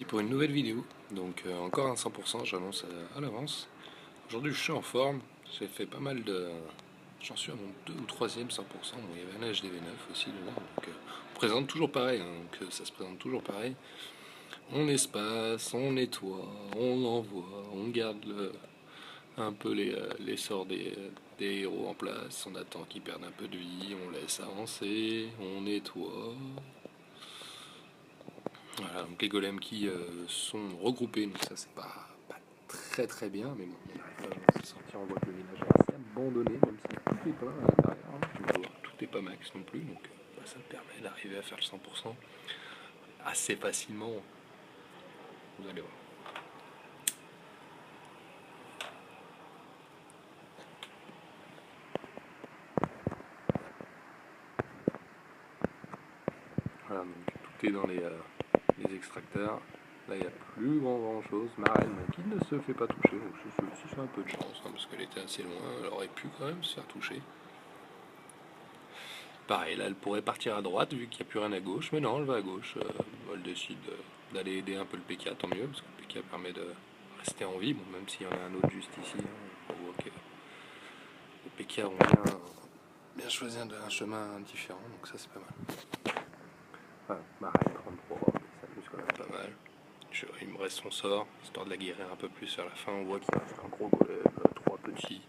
Pour une nouvelle vidéo, donc encore un 100%, j'annonce à l'avance. Aujourd'hui je suis en forme, j'ai fait pas mal de... J'en suis à mon 2 ou 3e 100%, bon, il y avait un HDV9 aussi dedans, donc on présente toujours pareil, hein, donc ça se présente toujours pareil. On espace, on nettoie, on envoie, on garde un peu les sorts des héros en place, on attend qu'ils perdent un peu de vie, on laisse avancer, on nettoie. Voilà, donc les golems qui sont regroupés, donc ça c'est pas très très bien, mais bon, on arrive quand même à s'en sortir. On voit que le village est assez abandonné, même si tout est pas à l'intérieur, hein. Tout est pas max non plus, donc ça me permet d'arriver à faire le 100% assez facilement. Vous allez voir. Voilà, donc tout est dans les extracteurs. Là, il n'y a plus grand chose. Marraine qui ne se fait pas toucher, donc c'est un peu de chance, hein, parce qu'elle était assez loin, elle aurait pu quand même se faire toucher. Pareil, là, elle pourrait partir à droite vu qu'il n'y a plus rien à gauche, mais non, elle va à gauche. Elle décide d'aller aider un peu le PK, tant mieux, parce que le PK permet de rester en vie, bon, même s'il y en a un autre juste ici. Hein, on voit que les PK ont bien choisi un chemin différent, donc ça c'est pas mal. Voilà, Marraine 33, ça s'amuse quand même pas mal. Il me reste son sort, histoire de la guérir un peu plus vers la fin. On voit qu'il reste un gros golem, 3 petits,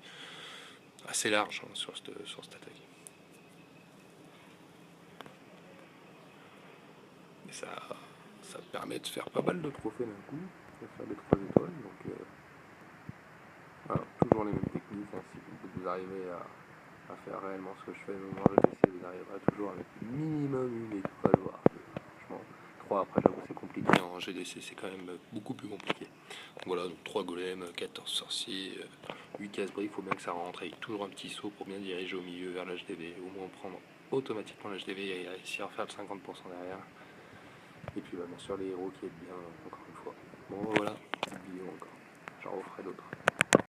assez larges, hein, sur cette attaque. Et ça permet de faire pas mal de trophées d'un coup, de faire des 3 étoiles. Donc voilà, toujours les mêmes techniques. Hein, si vous arrivez à faire réellement ce que je fais dans le GDC, vous arriverez toujours avec minimum une étoile, voire deux. Franchement, 3 après, j'avoue, c'est compliqué. En GDC, c'est quand même beaucoup plus compliqué. Donc voilà, donc 3 golems, 14 sorciers, 8 casse-bris. Il faut bien que ça rentre avec toujours un petit saut pour bien diriger au milieu vers l'HDV, au moins prendre automatiquement l'HDV et réussir à faire le 50% derrière. Et puis bah, bien sûr les héros qui aident bien, encore une fois. Bon voilà, cette vidéo encore. J'en referai d'autres.